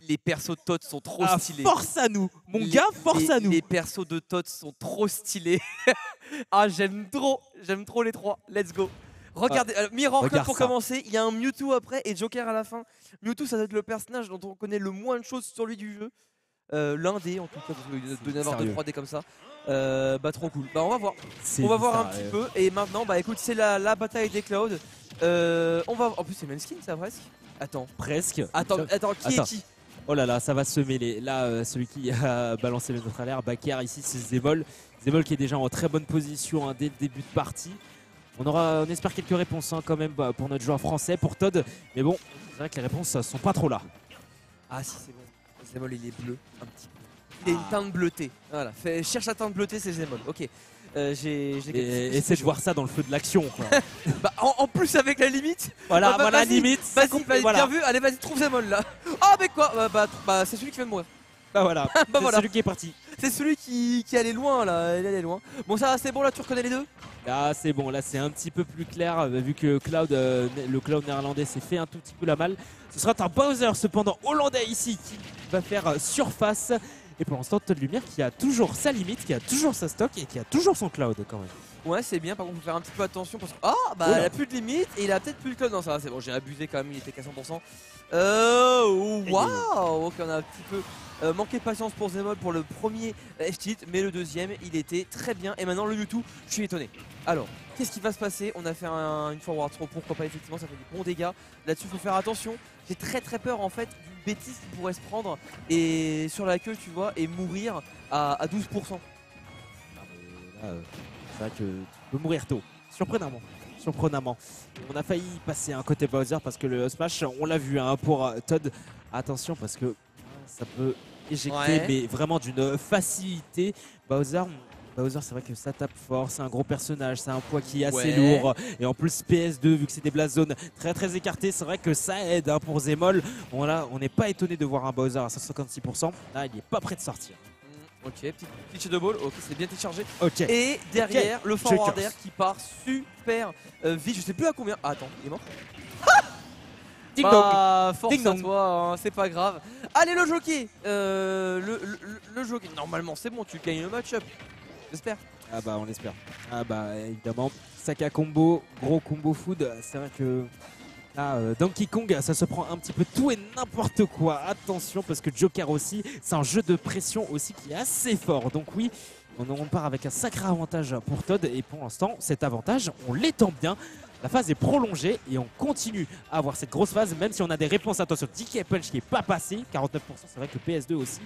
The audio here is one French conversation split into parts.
Les persos de Todd sont trop Ah, stylés. force à nous, mon gars, force à nous. Les persos de Todd sont trop stylés. Ah, j'aime trop les trois. Let's go. Regardez, Miracle regarde pour ça. commencer, il y a un Mewtwo après et Joker à la fin. Mewtwo, ça doit être le personnage dont on connaît le moins de choses sur lui du jeu. L'un des en tout cas, parce qu'il doit y avoir 2-3 dés comme ça. Bah trop cool. Bah on va voir. On va voir un petit peu. Et maintenant, bah écoute, c'est la bataille des Clouds. On va. En plus, c'est le même skin, ça presque. Attends. Presque. Attends, qui est qui? Oh là là, ça va se mêler. Là, celui qui a balancé le notre alerte, Bakar ici, c'est Zemol. Zemol qui est déjà en très bonne position hein, dès le début de partie. On espère quelques réponses hein, quand même pour notre joueur français, pour Todd. Mais bon, c'est vrai que les réponses sont pas trop là. Ah si, c'est bon. Zemol, il est bleu, un petit peu. Il a une teinte bleutée. Voilà, cherche la teinte bleutée, c'est Zemol. Ok. Essaie de voir ça dans le feu de l'action. Bah, en plus avec la limite. Voilà, bah, voilà, limite. Vas-y, voilà. bien vu. Allez, vas-y, trouve Zemol là. Oh, mais quoi? Bah, c'est celui qui vient de mourir. Bah voilà, bah, voilà. Celui qui est parti. C'est celui qui allait loin là. Il allait loin. Bon, ça, c'est bon là, tu reconnais les deux? Là, c'est bon. Là, c'est un petit peu plus clair vu que le Cloud néerlandais s'est fait un tout petit peu la malle. Ce sera un Bowser cependant hollandais ici qui va faire surface. Et pour l'instant, Todd Lumière qui a toujours sa limite, qui a toujours sa stock et qui a toujours son Cloud quand même. Ouais, c'est bien. Par contre, faut faire un petit peu attention parce que. Ah, bah, il a plus de limite et il a peut-être plus de Cloud. Non, ça va, c'est bon, j'ai abusé quand même. Il était qu'à 100%. Waouh! Ok, on a un petit peu manqué de patience pour Zemol pour le premier F-Tilt, mais le deuxième, il était très bien. Et maintenant, le Mewtwo, je suis étonné. Alors, qu'est-ce qui va se passer? On a fait une forward throw, pourquoi pas, effectivement, ça fait des bons dégâts. Là-dessus, il faut faire attention. J'ai très peur en fait d'une bêtise qui pourrait se prendre et sur la queue, tu vois, et mourir à 12%. C'est vrai que tu peux mourir tôt, surprenamment. On a failli passer un côté Bowser parce que le smash, on l'a vu hein, pour Todd. Attention parce que ça peut éjecter, mais vraiment d'une facilité. Bowser, c'est vrai que ça tape fort, c'est un gros personnage, c'est un poids qui est assez lourd. Et en plus PS2, vu que c'est des blast zones très écartées, c'est vrai que ça aide hein, pour Zemol. On n'est pas étonné de voir un Bowser à 156%. Là, il n'est pas prêt de sortir. Ok, petit pitch de ball, ok, c'est bien téléchargé. Ok. Et derrière, le forwarder qui part super vite, je sais plus à combien. Ah, attends, il est mort. Ding bah, force Ding à dong. toi, hein, c'est pas grave. Allez, le jockey le jockey, normalement c'est bon, tu gagnes le match-up. J'espère. Ah bah on l'espère. Ah bah évidemment, Saka combo, gros combo food, c'est vrai que là, Donkey Kong, ça se prend un petit peu tout et n'importe quoi. Attention parce que Joker aussi, c'est un jeu de pression aussi qui est assez fort. Donc oui, on part avec un sacré avantage pour Todd et pour l'instant, cet avantage, on l'étend bien. La phase est prolongée et on continue à avoir cette grosse phase, même si on a des réponses. Attention, DK Punch qui n'est pas passé, 49%, c'est vrai que PS2 aussi.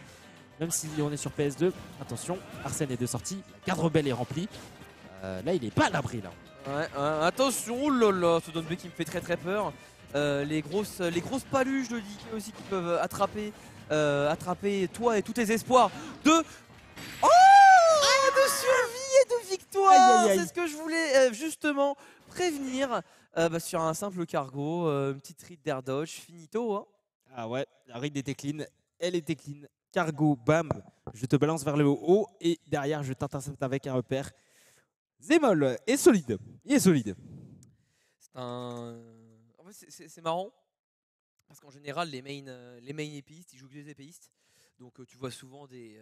Même si on est sur PS2, attention, Arsène est de sortie, la garde rebelle est remplie. Là, il n'est pas à l'abri là. Ouais, attention, oh là là, ce Don B qui me fait très peur. Les grosses paluches de DK aussi qui peuvent attraper toi et tous tes espoirs de survie et de victoire. C'est ce que je voulais justement prévenir sur un simple cargo, une petite ride d'air dodge, finito. Hein. Ah ouais, la ride était clean, elle était clean. Cargo, bam, je te balance vers le haut et derrière je t'intercepte avec un repère. Zemol est solide, il est solide. En fait, c'est marrant parce qu'en général les main épéistes ils jouent que des épéistes. Donc tu vois souvent des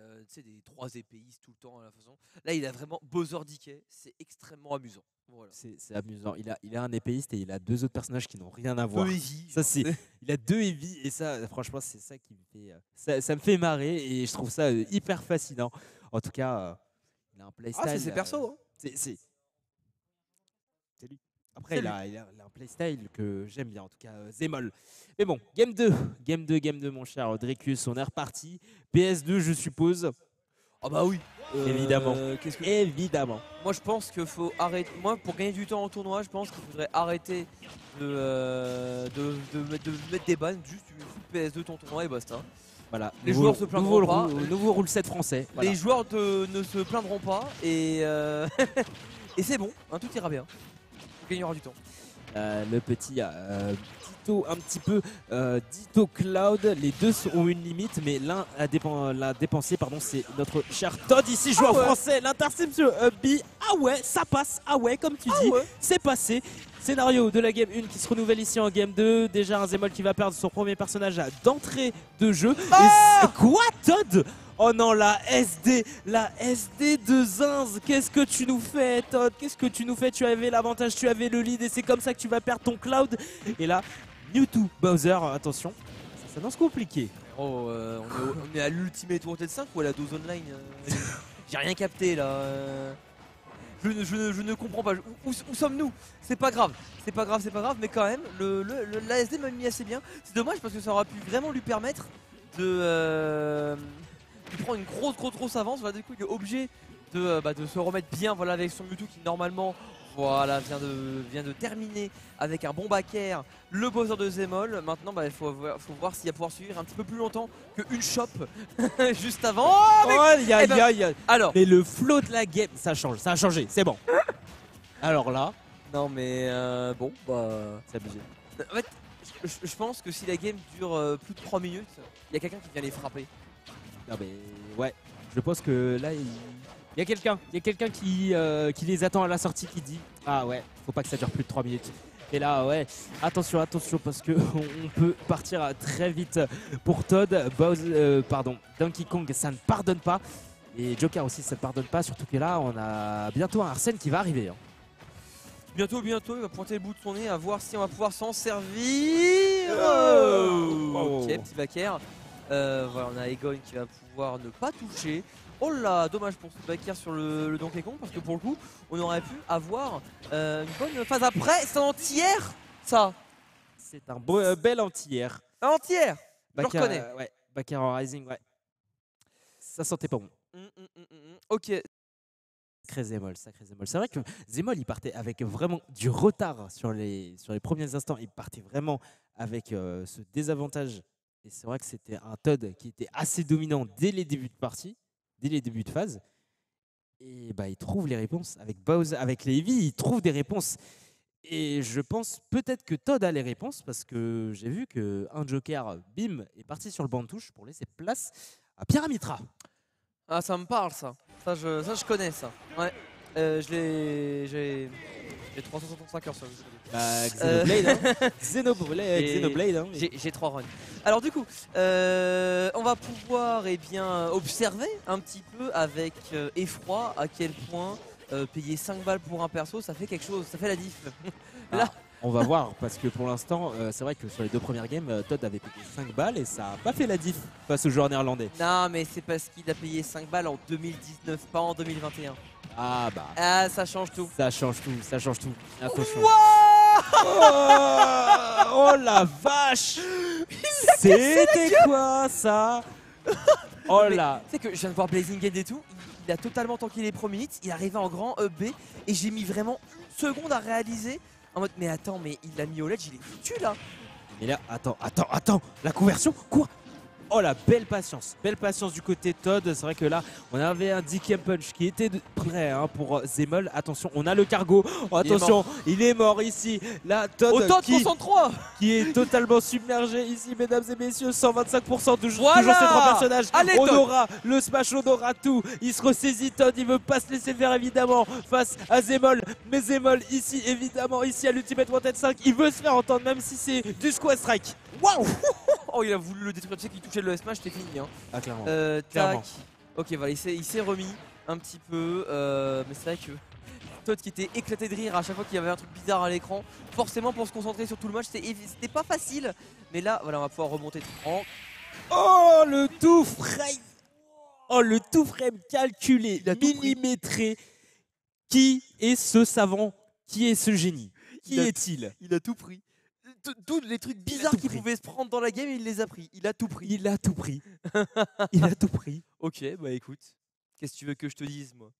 3 épéistes tout le temps à la façon. Là il a vraiment Bowser DK, c'est extrêmement amusant. Voilà. C'est amusant, il a un épéiste et il a 2 autres personnages qui n'ont rien à voir. 2 heavy. Ça il a 2 heavy et ça franchement c'est ça qui me fait ça me fait marrer et je trouve ça hyper fascinant. En tout cas, il a un playstyle. Ah c'est ses persos hein. C'est lui. Après il a un playstyle que j'aime bien en tout cas Zemol. Mais bon, game 2 mon cher Dricus, on est reparti. PS2 je suppose. Ah bah oui. Évidemment. Évidemment. Moi je pense qu'il faut arrêter. Moi pour gagner du temps en tournoi, je pense qu'il faudrait arrêter de mettre des bans. Juste tu fous PS2 ton tournoi et basta. Voilà. Les joueurs se plaindront pas. Nouveau rule 7 français. Voilà. Les joueurs ne se plaindront pas et et c'est bon, hein, tout ira bien. On gagnera du temps. Le petit Ditto un petit peu Ditto Cloud, les deux ont une limite mais l'un a dépensé, c'est notre cher Todd ici, joueur français, l'interception B, ah ouais ça passe, ah ouais comme tu dis, c'est passé, Scénario de la game 1 qui se renouvelle ici en game 2. Déjà un Zemol qui va perdre son premier personnage d'entrée de jeu. Quoi, Todd? Oh non, la SD de Zinz. Qu'est-ce que tu nous fais, Todd? Qu'est-ce que tu nous fais? Tu avais l'avantage, tu avais le lead et c'est comme ça que tu vas perdre ton Cloud. Et là, Mewtwo, Bowser, attention, ça s'annonce compliqué. Oh, on est à l'ultimate World 5 ou à la dose online J'ai rien capté là. Je ne comprends pas. Où sommes-nous? C'est pas grave, mais quand même, l'ASD m'a mis assez bien. C'est dommage parce que ça aura pu vraiment lui permettre de prendre une grosse avance. Voilà, du coup, il est obligé de se remettre bien, voilà, avec son Mewtwo qui normalement vient de terminer avec un bon backer le Bowser de Zemol. Maintenant, il faut voir s'il va pouvoir suivre un petit peu plus longtemps qu'une shop juste avant. Alors, mais le flow de la game, ça change, ça a changé, c'est bon. Alors là, non mais c'est abusé. En fait, je pense que si la game dure plus de 3 minutes, il y a quelqu'un qui vient les frapper. Non mais ouais, je pense que là il y a quelqu'un qui les attend à la sortie qui dit ah ouais, faut pas que ça dure plus de 3 minutes. Et là ouais, attention parce que on peut partir très vite pour Todd, Donkey Kong ça ne pardonne pas et Joker aussi ça ne pardonne pas, surtout que là on a bientôt un Arsène qui va arriver. Hein. Bientôt, il va pointer le bout de son nez à voir si on va pouvoir s'en servir. Ok, petit backer. Voilà, on a Egon qui va pouvoir ne pas toucher. Oh là, dommage pour ce backer sur le Donkey Kong parce que pour le coup, on aurait pu avoir une bonne phase après. C'est entière, ça. C'est un bel entière. Entière. Je le reconnais. Ouais, backer en Rising, ouais. Ça sentait pas bon. Ok. Sacré Zemol. C'est vrai que Zemol il partait avec vraiment du retard sur les premiers instants. Il partait vraiment avec ce désavantage. Et c'est vrai que c'était un Todd qui était assez dominant dès les débuts de partie, dès les débuts de phase. Et il trouve les réponses. Avec Bowser, avec les Eevee, il trouve des réponses. Et je pense peut-être que Todd a les réponses parce que j'ai vu qu'un Joker, bim, est parti sur le banc de touche pour laisser place à Pyramitra. Ah, ça me parle ça. Ça je connais ça. Ouais. J'ai 365 heures sur le jeu. Xenoblade. Hein. J'ai 3 runs. Alors du coup, on va pouvoir observer un petit peu avec effroi à quel point payer 5 balles pour un perso, ça fait quelque chose, ça fait la diff. Là. On va voir parce que pour l'instant, c'est vrai que sur les 2 premières games, Todd avait payé 5 balles et ça n'a pas fait la diff face au joueur néerlandais. Non, mais c'est parce qu'il a payé 5 balles en 2019, pas en 2021. Ah ça change tout. Ça change tout. Attention. Oh la vache. C'était quoi ça? Oh là. Tu sais que je viens de voir Blazing Gate et tout, il a totalement tanké les premiers hits, il est arrivé en grand up B et j'ai mis vraiment une seconde à réaliser en mode mais attends, mais il l'a mis au ledge, il est foutu là. Mais là, attends, la conversion, quoi? Oh la belle patience du côté de Todd. C'est vrai que là on avait un Dick Punch qui était prêt pour Zemol. Attention, on a le cargo. Oh, attention, il est mort ici. Là Todd qui est totalement submergé ici, mesdames et messieurs. 125% toujours ces 3 personnages. Allez, on aura le smash, on aura tout. Il se ressaisit Todd, il veut pas se laisser faire évidemment face à Zemol. Mais Zemol ici évidemment ici à l'Ultimate Wanted 5, il veut se faire entendre même si c'est du Squad Strike. Waouh. Oh, il a voulu le détruire, tu sais qu'il touchait le S-Smash, c'était fini. Hein. Ah, clairement. Tac. Ok, voilà, il s'est remis un petit peu. Mais c'est vrai que Todd qui était éclaté de rire à chaque fois qu'il y avait un truc bizarre à l'écran. Forcément, pour se concentrer sur tout le match, c'était pas facile. Mais là, voilà, on va pouvoir remonter en. Oh, le tout frame. Oh, le tout frame calculé, millimétré. Qui est ce savant? Qui est ce génie? Qui est-il? Il a tout pris. Tous les trucs bizarres qu'il pouvait se prendre dans la game, il les a pris. Il a tout pris. Il a tout pris. Ok, bah écoute, qu'est-ce que tu veux que je te dise, moi?